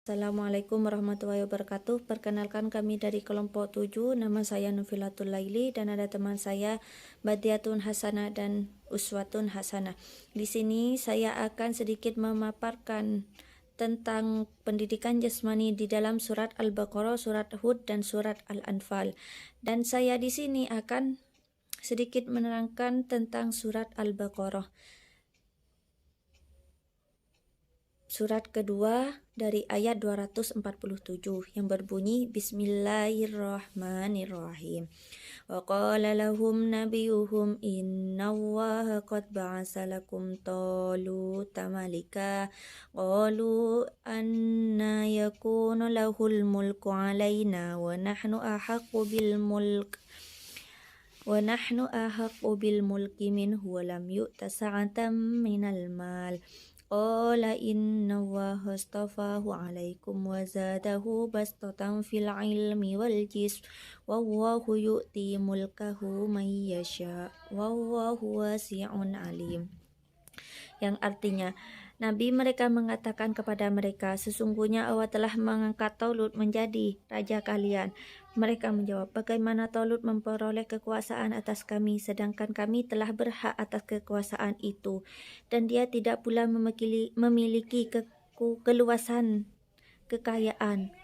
Assalamualaikum warahmatullahi wabarakatuh. Perkenalkan, kami dari kelompok 7. Nama saya Nufilatul Laili dan ada teman saya Badiatun Hasanah dan Uswatun Hasanah. Di sini saya akan sedikit memaparkan tentang pendidikan jasmani di dalam surat Al-Baqarah, surat Hud dan surat Al-Anfal. Dan saya di sini akan sedikit menerangkan tentang surat Al-Baqarah. Surat kedua dari ayat 247 yang berbunyi Bismillahirrahmanirrahim. Wa qala lahum nabiyuhum innallaha qad ba'asa lakum taluta malika qalu anna yakunu lahul mulku alaina wa nahnu ahaqqu bil mulki minhu wa lam yu'ta sa'atan minal mal. Qala inna Allaha astafahu alaikum wa zadahu bastatan fil ilmi wal jism wallahu yu'ti mulkahu man yasha wallahu wasi'un alim. Yang artinya, Nabi mereka mengatakan kepada mereka, sesungguhnya Allah telah mengangkat Talut menjadi raja kalian. Mereka menjawab, bagaimana Talut memperoleh kekuasaan atas kami, sedangkan kami telah berhak atas kekuasaan itu, dan dia tidak pula memiliki keluasan kekayaan.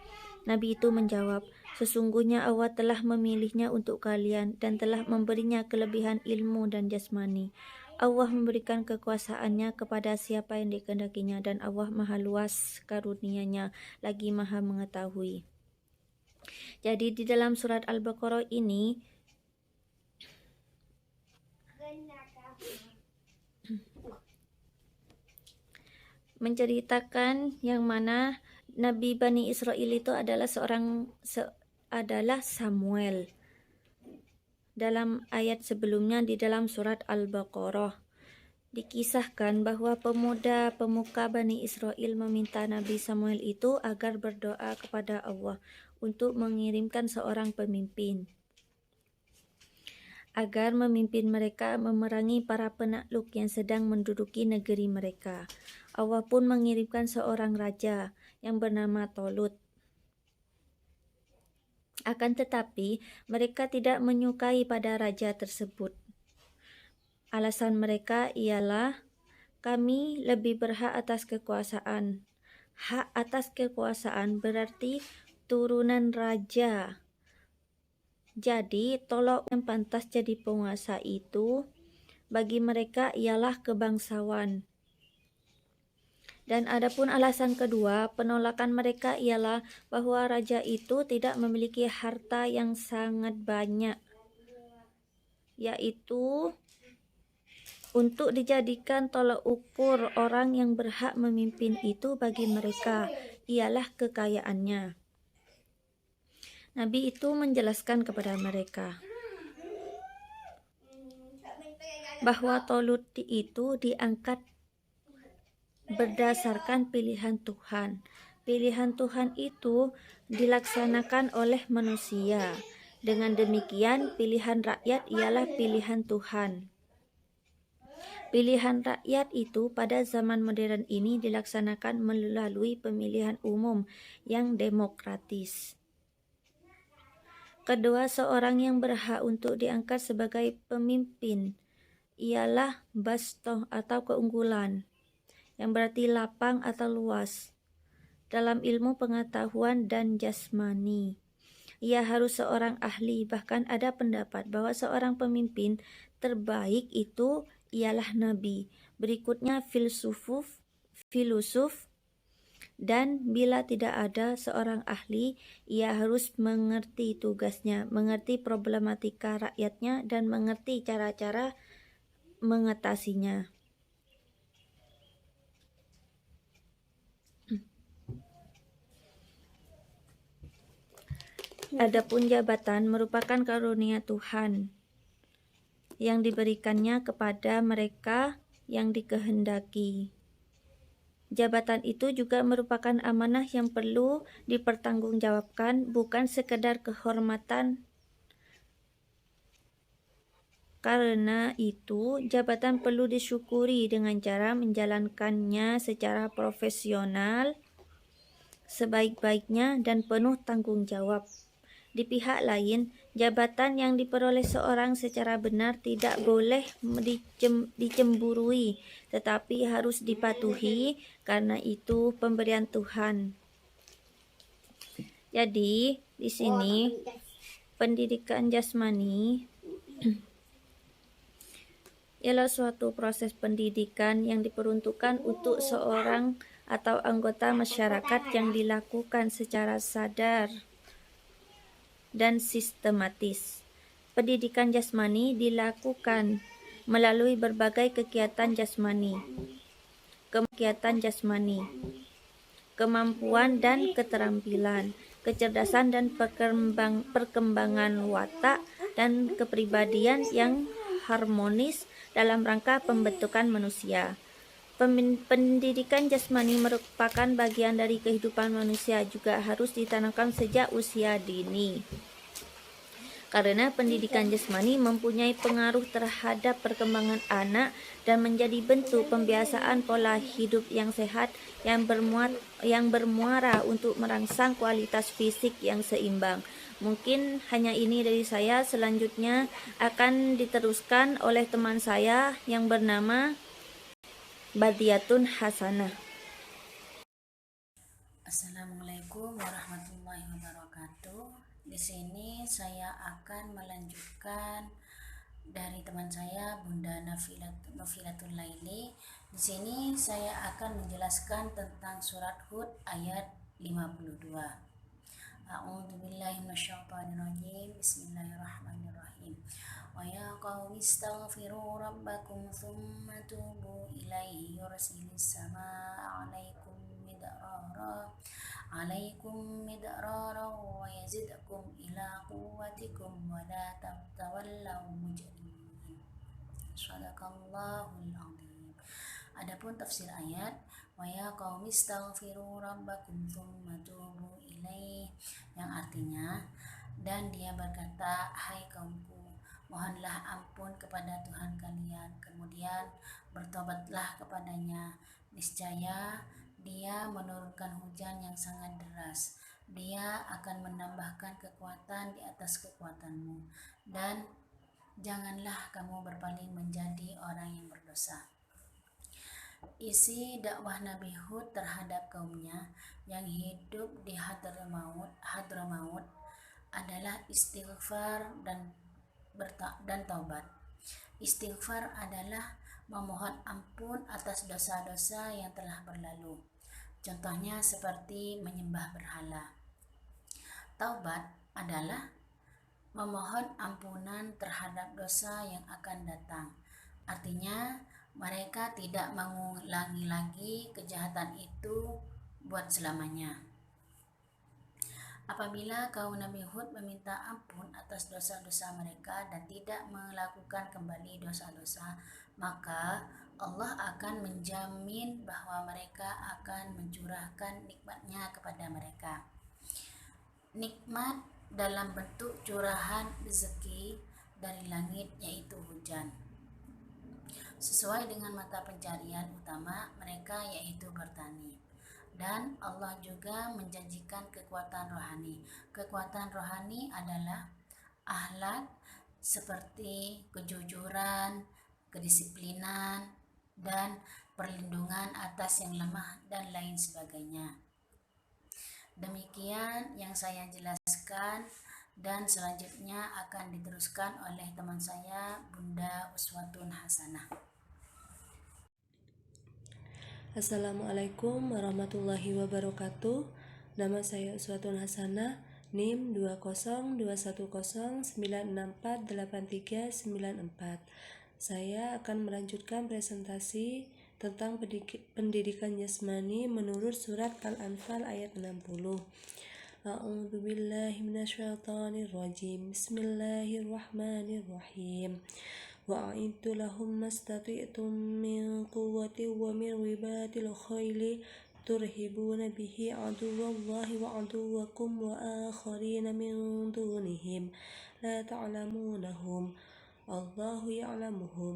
Nabi itu menjawab, sesungguhnya Allah telah memilihnya untuk kalian dan telah memberinya kelebihan ilmu dan jasmani. Allah memberikan kekuasaannya kepada siapa yang dikehendakinya dan Allah maha luas karunia-Nya lagi maha mengetahui. Jadi di dalam surat Al-Baqarah ini menceritakan yang mana Nabi Bani Israel itu adalah adalah Samuel. Dalam ayat sebelumnya di dalam surat Al-Baqarah dikisahkan bahwa pemuka Bani Israel meminta Nabi Samuel itu agar berdoa kepada Allah untuk mengirimkan seorang pemimpin agar memimpin mereka memerangi para penakluk yang sedang menduduki negeri mereka. Allah pun mengirimkan seorang raja yang bernama Talut. Akan tetapi, mereka tidak menyukai pada raja tersebut. Alasan mereka ialah, kami lebih berhak atas kekuasaan. Hak atas kekuasaan berarti turunan raja. Jadi, tolak yang pantas jadi penguasa itu bagi mereka ialah kebangsawan. Dan adapun alasan kedua, penolakan mereka ialah bahwa raja itu tidak memiliki harta yang sangat banyak, yaitu untuk dijadikan tolak ukur orang yang berhak memimpin itu bagi mereka ialah kekayaannya. Nabi itu menjelaskan kepada mereka bahwa Talut itu diangkat berdasarkan pilihan Tuhan. Pilihan Tuhan itu dilaksanakan oleh manusia. Dengan demikian, pilihan rakyat ialah pilihan Tuhan. Pilihan rakyat itu pada zaman modern ini dilaksanakan melalui pemilihan umum yang demokratis. Kedua seorang yang berhak untuk diangkat sebagai pemimpin ialah bastoh atau keunggulan, yang berarti lapang atau luas dalam ilmu pengetahuan dan jasmani. Ia harus seorang ahli, bahkan ada pendapat bahwa seorang pemimpin terbaik itu ialah nabi. Berikutnya filosof, dan bila tidak ada seorang ahli, ia harus mengerti tugasnya, mengerti problematika rakyatnya dan mengerti cara-cara mengatasinya. Adapun jabatan merupakan karunia Tuhan yang diberikannya kepada mereka yang dikehendaki. Jabatan itu juga merupakan amanah yang perlu dipertanggungjawabkan, bukan sekedar kehormatan. Karena itu, jabatan perlu disyukuri dengan cara menjalankannya secara profesional, sebaik-baiknya dan penuh tanggung jawab. Di pihak lain, jabatan yang diperoleh seorang secara benar tidak boleh dicemburui, tetapi harus dipatuhi karena itu pemberian Tuhan. Jadi, di sini pendidikan jasmani ialah suatu proses pendidikan yang diperuntukkan untuk seorang atau anggota masyarakat yang dilakukan secara sadar dan sistematis. Pendidikan jasmani dilakukan melalui berbagai kegiatan jasmani, kemampuan dan keterampilan, kecerdasan dan perkembangan watak dan kepribadian yang harmonis dalam rangka pembentukan manusia. Pendidikan jasmani merupakan bagian dari kehidupan manusia, juga harus ditanamkan sejak usia dini. Karena pendidikan jasmani mempunyai pengaruh terhadap perkembangan anak dan menjadi bentuk pembiasaan pola hidup yang sehat yang bermuara untuk merangsang kualitas fisik yang seimbang. Mungkin hanya ini dari saya. Selanjutnya akan diteruskan oleh teman saya yang bernama Badiatun Hasanah. Assalamualaikum warahmatullahi wabarakatuh. Di sini saya akan melanjutkan dari teman saya Bunda Nofilatul Laili. Di sini saya akan menjelaskan tentang surat Hud ayat 52. A'udzubillahi minasyaitonirrajim. Bismillahirrahmanirrahim. Wa ya qaumi astaghfiru rabbakum tsumma tubu ilaihi yursilis samaa'a 'alaikum midrara wa yazidkum ila quwwatikum wa la tawallaw mujrimin. Shadaqallahul azim. Adapun tafsir ayat wa ya qaumi astaghfiru rabbakum tsumma tubu ilaihi, yang artinya, dan dia berkata, hai kaumku, mohonlah ampun kepada Tuhan kalian, kemudian bertobatlah kepadanya. Niscaya dia menurunkan hujan yang sangat deras. Dia akan menambahkan kekuatan di atas kekuatanmu, dan janganlah kamu berpaling menjadi orang yang berdosa. Isi dakwah Nabi Hud terhadap kaumnya yang hidup di Hadramaut adalah istighfar dan taubat. Istighfar adalah memohon ampun atas dosa-dosa yang telah berlalu. Contohnya seperti menyembah berhala. Taubat adalah memohon ampunan terhadap dosa yang akan datang. Artinya, mereka tidak mengulangi lagi kejahatan itu buat selamanya. Apabila kaum Nabi Hud meminta ampun atas dosa-dosa mereka dan tidak melakukan kembali dosa-dosa, maka Allah akan menjamin bahwa mereka akan mencurahkan nikmat-Nya kepada mereka. Nikmat dalam bentuk curahan rezeki dari langit, yaitu hujan, sesuai dengan mata pencarian utama mereka, yaitu bertani. Dan Allah juga menjanjikan kekuatan rohani. Kekuatan rohani adalah akhlak seperti kejujuran, kedisiplinan, dan perlindungan atas yang lemah, dan lain sebagainya. Demikian yang saya jelaskan, dan selanjutnya akan diteruskan oleh teman saya Bunda Uswatun Hasanah. Assalamualaikum warahmatullahi wabarakatuh. Nama saya Uswatun Hasanah, NIM 2020196483394. Saya akan melanjutkan presentasi tentang pendidikan jasmani menurut surat Al-Anfal ayat 60. A'udzu billahi minasyaitonir rajim. Bismillahirrahmanirrahim. وأعدوا لهم ما استطعتم من قوة ومن رباط الخيل ترهبون به عدو الله وعدوكم وآخرين من دونهم لا تعلمونهم الله يعلمهم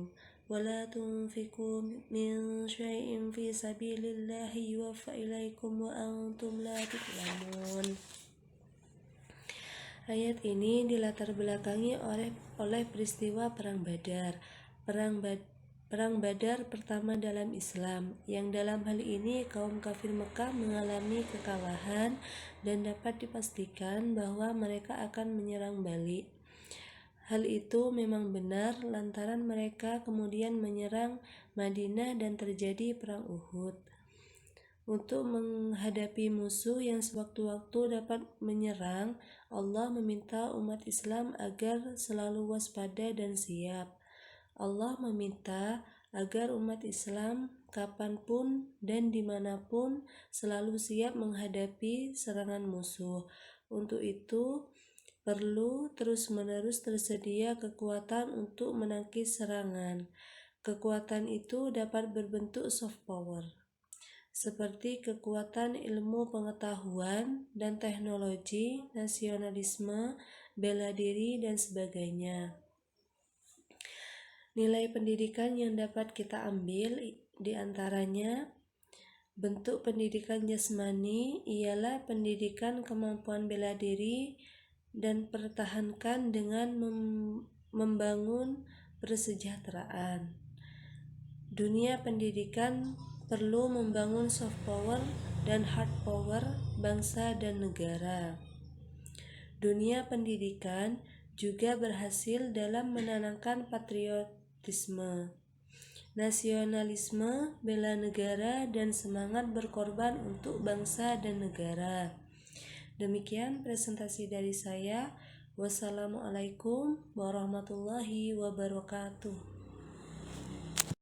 ولا تنفقوا من شيء في سبيل الله يوفى إليكم وأنتم لا تظلمون. Ayat ini dilatar belakangi oleh peristiwa Perang Badar. Perang Badar pertama dalam Islam, yang dalam hal ini kaum kafir Mekah mengalami kekalahan dan dapat dipastikan bahwa mereka akan menyerang balik. Hal itu memang benar lantaran mereka kemudian menyerang Madinah dan terjadi Perang Uhud. Untuk menghadapi musuh yang sewaktu-waktu dapat menyerang, Allah meminta umat Islam agar selalu waspada dan siap. Allah meminta agar umat Islam kapanpun dan dimanapun selalu siap menghadapi serangan musuh. Untuk itu, perlu terus-menerus tersedia kekuatan untuk menangkis serangan. Kekuatan itu dapat berbentuk soft power, seperti kekuatan ilmu pengetahuan dan teknologi, nasionalisme, bela diri, dan sebagainya. Nilai pendidikan yang dapat kita ambil di antaranya, bentuk pendidikan jasmani ialah pendidikan kemampuan bela diri dan pertahankan dengan membangun persejahteraan. Dunia pendidikan perlu membangun soft power dan hard power bangsa dan negara. Dunia pendidikan juga berhasil dalam menanamkan patriotisme, nasionalisme, bela negara, dan semangat berkorban untuk bangsa dan negara. Demikian presentasi dari saya. Wassalamualaikum warahmatullahi wabarakatuh.